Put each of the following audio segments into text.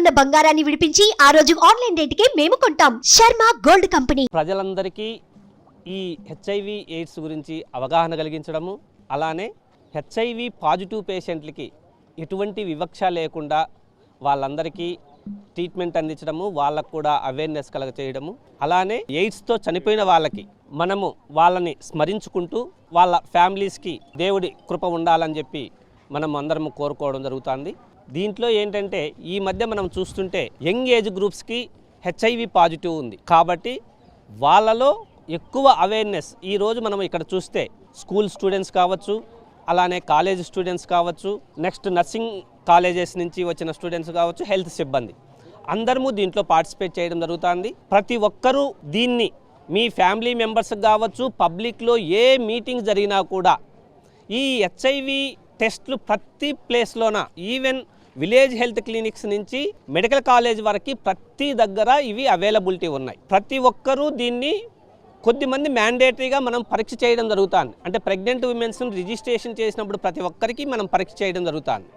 ఉన్న బంగారాన్ని విడిపించి ఆ రోజు ఆన్లైన్ రేటుకే మేము కొంటాం. Sharma gold company. ప్రజలందరికీ ఈ హెచ్ఐవి ఎయిడ్స్ గురించి అవగాహన కలిగించడము, అలానే హెచ్ఐవి పాజిటివ్ పేషెంట్లకి ఎటువంటి వివక్ష లేకుండా వాళ్ళందరికీ ట్రీట్మెంట్ అందించడము, వాళ్ళకు కూడా అవేర్నెస్ కలగచేయడము, అలానే ఎయిడ్స్తో చనిపోయిన వాళ్ళకి మనము వాళ్ళని స్మరించుకుంటూ వాళ్ళ ఫ్యామిలీస్కి దేవుడి కృప ఉండాలని చెప్పి మనం అందరం కోరుకోవడం జరుగుతుంది. దీంట్లో ఏంటంటే ఈ మధ్య మనం చూస్తుంటే యంగ్ ఏజ్ గ్రూప్స్కి హెచ్ఐవి పాజిటివ్ ఉంది కాబట్టి వాళ్ళలో ఎక్కువ అవేర్నెస్ ఈరోజు మనం ఇక్కడ చూస్తే స్కూల్ స్టూడెంట్స్ కావచ్చు, అలానే కాలేజ్ స్టూడెంట్స్ కావచ్చు, నెక్స్ట్ నర్సింగ్ కాలేజెస్ నుంచి వచ్చిన స్టూడెంట్స్ కావచ్చు, హెల్త్ సిబ్బంది అందరము దీంట్లో పార్టిసిపేట్ చేయడం జరుగుతుంది. ప్రతి ఒక్కరూ దీన్ని మీ ఫ్యామిలీ మెంబర్స్ కావచ్చు, పబ్లిక్లో ఏ మీటింగ్ జరిగినా కూడా ఈ హెచ్ఐవి టెస్ట్లు ప్రతి ప్లేస్లోన ఈవెన్ విలేజ్ హెల్త్ క్లినిక్స్ నుంచి మెడికల్ కాలేజ్ వరకు ప్రతి దగ్గర ఇవి అవైలబిలిటీ ఉన్నాయి. ప్రతి ఒక్కరూ దీన్ని కొద్దిమంది మ్యాండేటరీగా మనం పరీక్ష చేయడం జరుగుతుంది. అంటే ప్రెగ్నెంట్ ఉమెన్స్ని రిజిస్ట్రేషన్ చేసినప్పుడు ప్రతి ఒక్కరికి మనం పరీక్ష చేయడం జరుగుతుంది.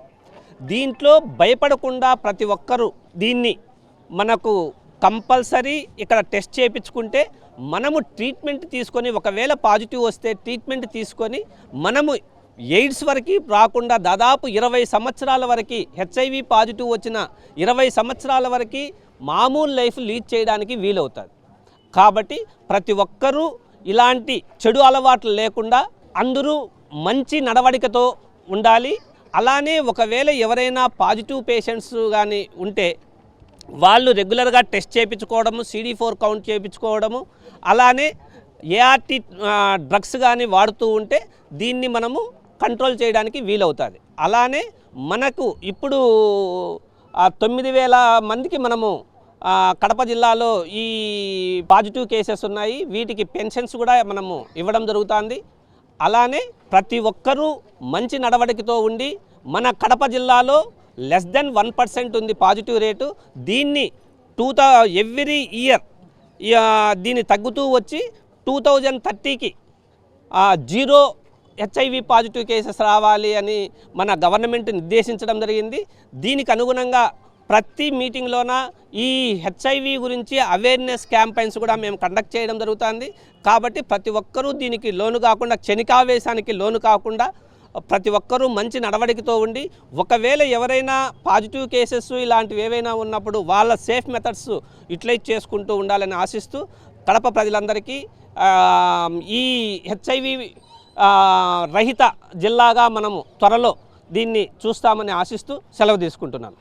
దీంట్లో భయపడకుండా ప్రతి ఒక్కరూ దీన్ని మనకు కంపల్సరీ ఇక్కడ టెస్ట్ చేయించుకుంటే మనము ట్రీట్మెంట్ తీసుకొని ఒకవేళ పాజిటివ్ వస్తే ట్రీట్మెంట్ తీసుకొని మనము ఎయిడ్స్ వరకు రాకుండా దాదాపు 20 సంవత్సరాల వరకు హెచ్ఐవి పాజిటివ్ వచ్చిన 20 సంవత్సరాల వరకు మామూలు లైఫ్ లీడ్ చేయడానికి వీలవుతుంది. కాబట్టి ప్రతి ఒక్కరూ ఇలాంటి చెడు అలవాట్లు లేకుండా అందరూ మంచి నడవడికతో ఉండాలి. అలానే ఒకవేళ ఎవరైనా పాజిటివ్ పేషెంట్స్ కానీ ఉంటే వాళ్ళు రెగ్యులర్గా టెస్ట్ చేయించుకోవడము, CD4 కౌంట్ చేయించుకోవడము, అలానే ART డ్రగ్స్ కానీ వాడుతూ ఉంటే దీన్ని మనము కంట్రోల్ చేయడానికి వీలవుతుంది. అలానే మనకు ఇప్పుడు 9,000 మందికి మనము కడప జిల్లాలో ఈ పాజిటివ్ కేసెస్ ఉన్నాయి. వీటికి పెన్షన్స్ కూడా మనము ఇవ్వడం జరుగుతుంది. అలానే ప్రతి ఒక్కరూ మంచి నడవడికతో ఉండి మన కడప జిల్లాలో <1% ఉంది పాజిటివ్ రేటు. దీన్ని ఎవ్రీ ఇయర్ దీన్ని తగ్గుతూ వచ్చి 2030కి 0 హెచ్ఐవి పాజిటివ్ కేసెస్ రావాలి అని మన గవర్నమెంట్ నిర్దేశించడం జరిగింది. దీనికి అనుగుణంగా ప్రతి మీటింగ్లోన ఈ హెచ్ఐవి గురించి అవేర్నెస్ క్యాంపెయిన్స్ కూడా మేము కండక్ట్ చేయడం జరుగుతుంది. కాబట్టి ప్రతి ఒక్కరూ దీనికి లోను కాకుండా, క్షణికావేశానికి లోను కాకుండా ప్రతి ఒక్కరూ మంచి నడవడికతో ఉండి ఒకవేళ ఎవరైనా పాజిటివ్ కేసెస్ ఇలాంటివి ఏవైనా ఉన్నప్పుడు వాళ్ళ సేఫ్ మెథడ్స్ యూటిలైజ్ చేసుకుంటూ ఉండాలని ఆశిస్తూ కడప ప్రజలందరికీ ఈ హెచ్ఐవి రహిత జిల్లాగా మనము త్వరలో దీన్ని చూస్తామని ఆశిస్తూ సెలవు తీసుకుంటున్నాను.